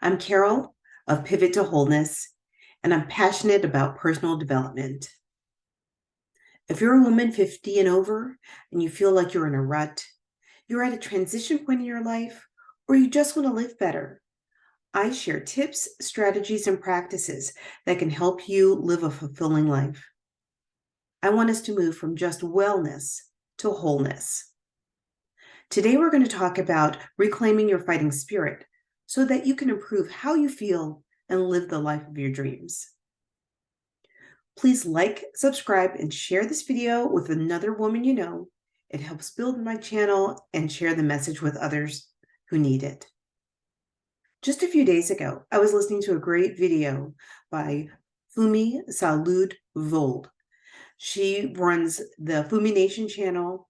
I'm Carol of Pivot to Wholeness, and I'm passionate about personal development. If you're a woman 50 and over and you feel like you're in a rut, you're at a transition point in your life, or you just want to live better, I share tips, strategies, and practices that can help you live a fulfilling life. I want us to move from just wellness to wholeness. Today, we're going to talk about reclaiming your fighting spirit so that you can improve how you feel and live the life of your dreams. Please like, subscribe, and share this video with another woman you know. It helps build my channel and share the message with others who need it. Just a few days ago, I was listening to a great video by Fumi Salud Vold. She runs the Fumi Nation channel,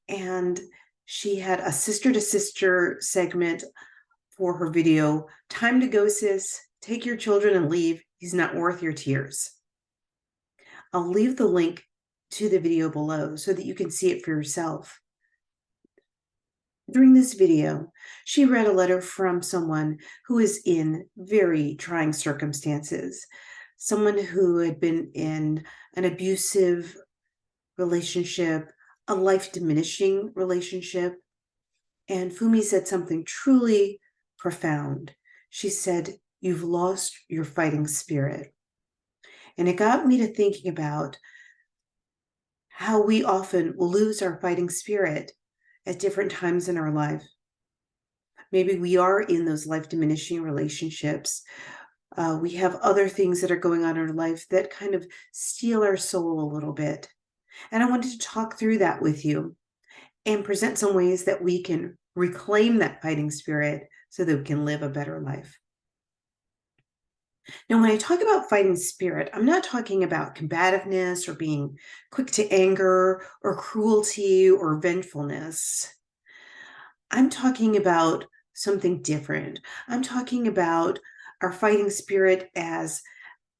and she had a sister-to-sister segment for her video, Time to Go, Sis. Take your children and leave. He's not worth your tears. I'll leave the link to the video below so that you can see it for yourself. During this video, she read a letter from someone who is in very trying circumstances, someone who had been in an abusive relationship, a life-diminishing relationship. And Fumi said something truly profound. She said, "You've lost your fighting spirit." And it got me to thinking about how we often lose our fighting spirit at different times in our life. Maybe we are in those life-diminishing relationships. We have other things that are going on in our life that kind of steal our soul a little bit. And I wanted to talk through that with you and present some ways that we can reclaim that fighting spirit so that we can live a better life. Now, when I talk about fighting spirit, I'm not talking about combativeness or being quick to anger or cruelty or vengefulness. I'm talking about something different. I'm talking about our fighting spirit as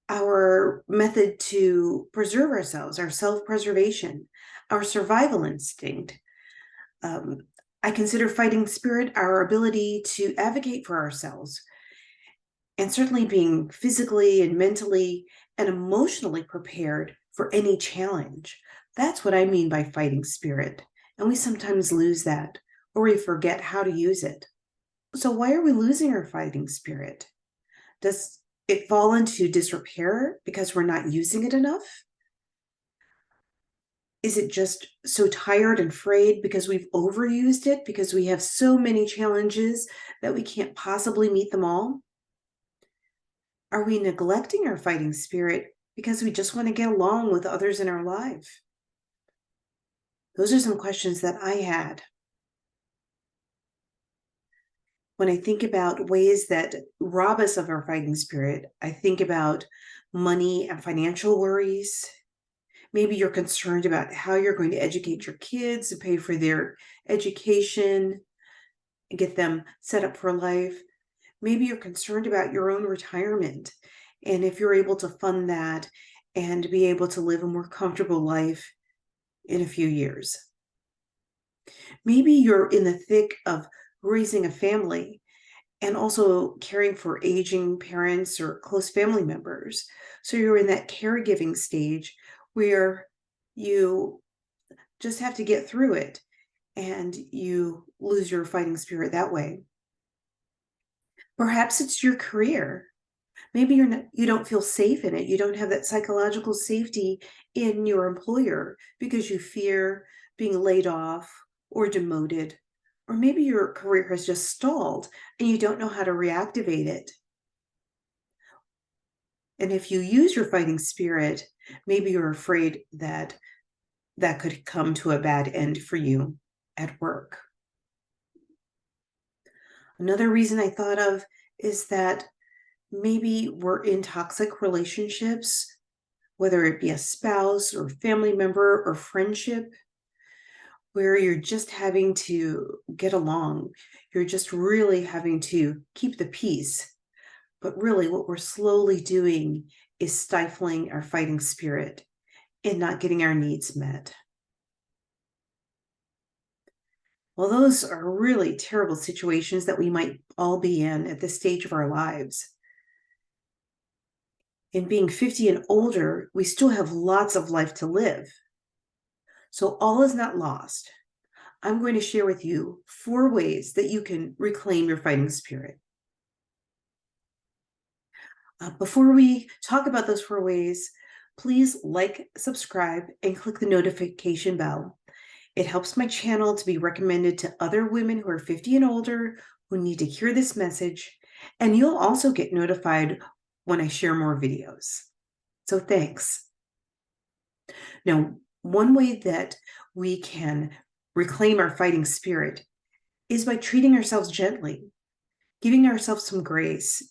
our method to preserve ourselves, our self-preservation, our survival instinct. I consider fighting spirit our ability to advocate for ourselves, and certainly being physically and mentally and emotionally prepared for any challenge. That's what I mean by fighting spirit. And we sometimes lose that, or we forget how to use it. So why are we losing our fighting spirit? Does it fall into disrepair because we're not using it enough? Is it just so tired and frayed because we've overused it, because we have so many challenges that we can't possibly meet them all? Are we neglecting our fighting spirit because we just want to get along with others in our life? Those are some questions that I had. When I think about ways that rob us of our fighting spirit, I think about money and financial worries. Maybe you're concerned about how you're going to educate your kids and pay for their education and get them set up for life. Maybe you're concerned about your own retirement, and if you're able to fund that and be able to live a more comfortable life in a few years. Maybe you're in the thick of raising a family and also caring for aging parents or close family members. So you're in that caregiving stage where you just have to get through it and you lose your fighting spirit that way. Perhaps it's your career. Maybe you don't feel safe in it. You don't have that psychological safety in your employer because you fear being laid off or demoted. Or maybe your career has just stalled and you don't know how to reactivate it. And if you use your fighting spirit, maybe you're afraid that that could come to a bad end for you at work. Another reason I thought of is that maybe we're in toxic relationships, whether it be a spouse or family member or friendship, where you're just having to get along. You're just really having to keep the peace. But really what we're slowly doing is stifling our fighting spirit and not getting our needs met. Well, those are really terrible situations that we might all be in at this stage of our lives. In being 50 and older, we still have lots of life to live. So all is not lost. I'm going to share with you 4 ways that you can reclaim your fighting spirit. Before we talk about those 4 ways, please like, subscribe, and click the notification bell. It helps my channel to be recommended to other women who are 50 and older who need to hear this message, and you'll also get notified when I share more videos. So thanks. Now, one way that we can reclaim our fighting spirit is by treating ourselves gently, giving ourselves some grace,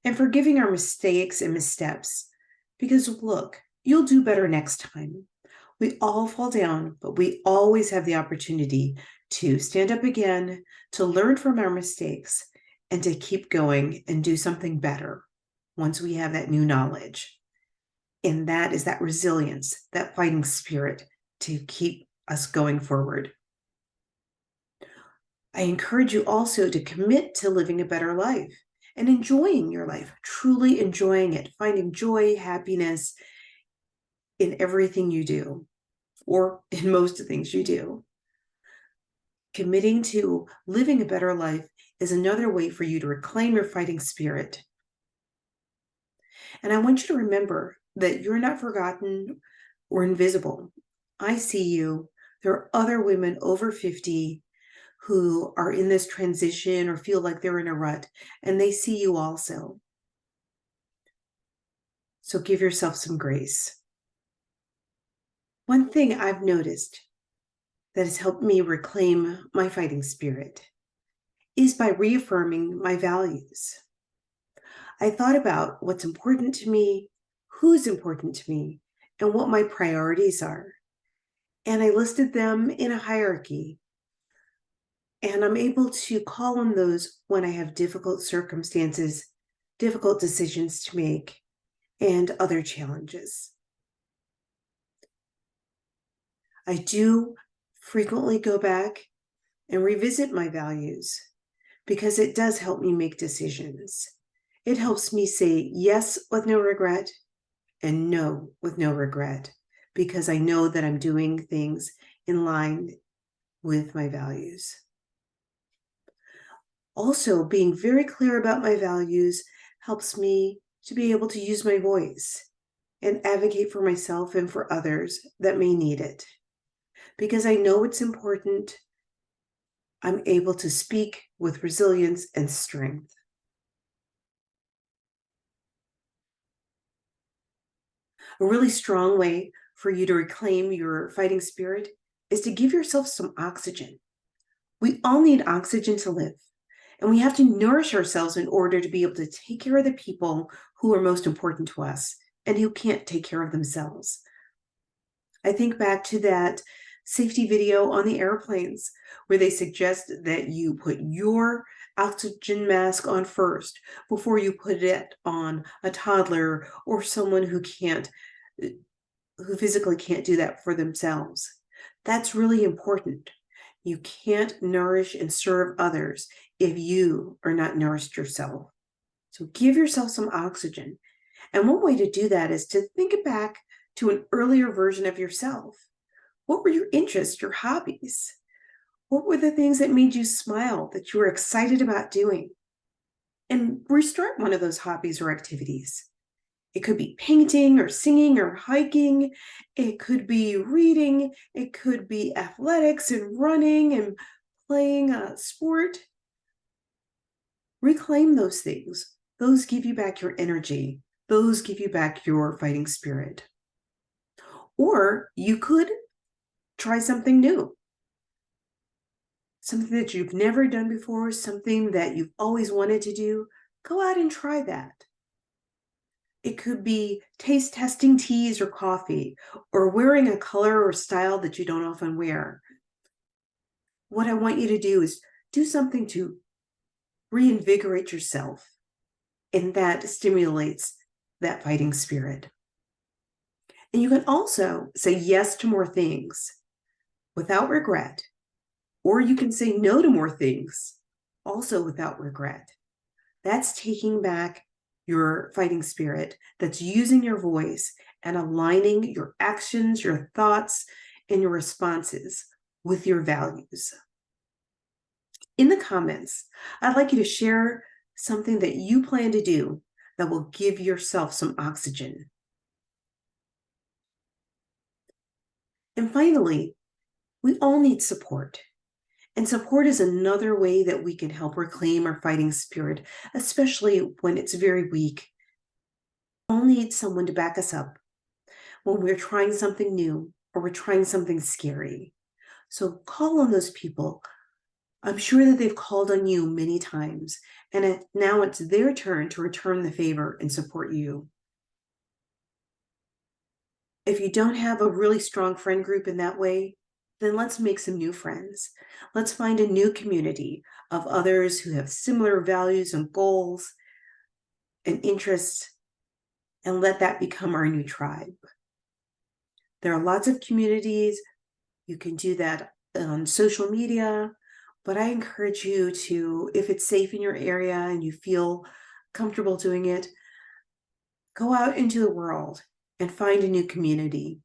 and forgiving our mistakes and missteps. Because look, you'll do better next time. We all fall down, but we always have the opportunity to stand up again, to learn from our mistakes, and to keep going and do something better once we have that new knowledge. And that is that resilience, that fighting spirit to keep us going forward. I encourage you also to commit to living a better life and enjoying your life, truly enjoying it, finding joy, happiness in everything you do, or in most things you do. Committing to living a better life is another way for you to reclaim your fighting spirit. And I want you to remember that you're not forgotten or invisible. I see you. There are other women over 50 who are in this transition or feel like they're in a rut, and they see you also. So give yourself some grace. One thing I've noticed that has helped me reclaim my fighting spirit is by reaffirming my values. I thought about what's important to me, who's important to me, and what my priorities are. And I listed them in a hierarchy. And I'm able to call on those when I have difficult circumstances, difficult decisions to make, and other challenges. I do frequently go back and revisit my values because it does help me make decisions. It helps me say yes with no regret and no with no regret because I know that I'm doing things in line with my values. Also, being very clear about my values helps me to be able to use my voice and advocate for myself and for others that may need it. Because I know it's important, I'm able to speak with resilience and strength. A really strong way for you to reclaim your fighting spirit is to give yourself some oxygen. We all need oxygen to live, and we have to nourish ourselves in order to be able to take care of the people who are most important to us and who can't take care of themselves. I think back to that safety video on the airplanes where they suggest that you put your oxygen mask on first before you put it on a toddler or someone who physically can't do that for themselves. That's really important. You can't nourish and serve others if you are not nourished yourself. So give yourself some oxygen. And one way to do that is to think back to an earlier version of yourself. What were your interests, your hobbies? What were the things that made you smile, that you were excited about doing? And restart one of those hobbies or activities. It could be painting or singing or hiking. It could be reading. It could be athletics and running and playing a sport. Reclaim those things. Those give you back your energy. Those give you back your fighting spirit. Or you could try something new. Something that you've never done before, something that you've always wanted to do. Go out and try that. It could be taste testing teas or coffee, or wearing a color or style that you don't often wear. What I want you to do is do something to reinvigorate yourself, and that stimulates that fighting spirit. And you can also say yes to more things without regret Or you can say no to more things, also without regret. That's taking back your fighting spirit. That's using your voice and aligning your actions, your thoughts, and your responses with your values. In the comments, I'd like you to share something that you plan to do that will give yourself some oxygen. And finally, we all need support. And support is another way that we can help reclaim our fighting spirit, especially when it's very weak. We all need someone to back us up when we're trying something new or we're trying something scary. So call on those people. I'm sure that they've called on you many times, and now it's their turn to return the favor and support you. If you don't have a really strong friend group in that way, then let's make some new friends. Let's find a new community of others who have similar values and goals and interests, and let that become our new tribe. There are lots of communities. You can do that on social media, but I encourage you to, if it's safe in your area and you feel comfortable doing it, go out into the world and find a new community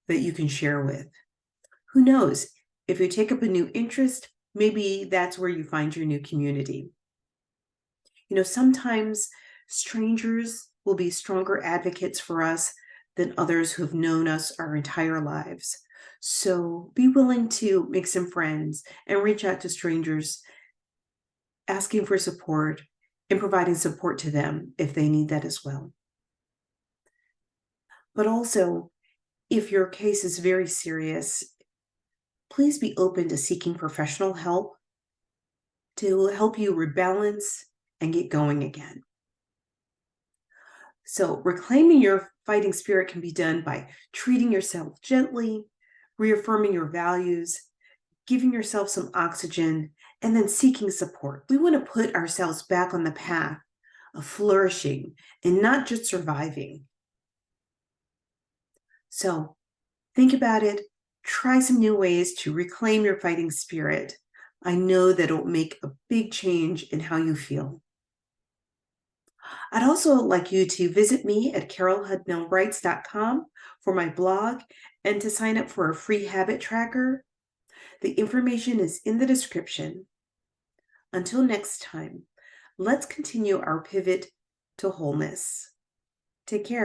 that you can share with. Who knows? If you take up a new interest, maybe that's where you find your new community. You know, sometimes strangers will be stronger advocates for us than others who have known us our entire lives. So be willing to make some friends and reach out to strangers, asking for support and providing support to them if they need that as well. But also, if your case is very serious, please be open to seeking professional help to help you rebalance and get going again. So reclaiming your fighting spirit can be done by treating yourself gently, reaffirming your values, giving yourself some oxygen, and then seeking support. We want to put ourselves back on the path of flourishing and not just surviving. So think about it. Try some new ways to reclaim your fighting spirit. I know that it will make a big change in how you feel. I'd also like you to visit me at carolhudnellwrites.com for my blog and to sign up for a free habit tracker. The information is in the description. Until next time, let's continue our pivot to wholeness. Take care.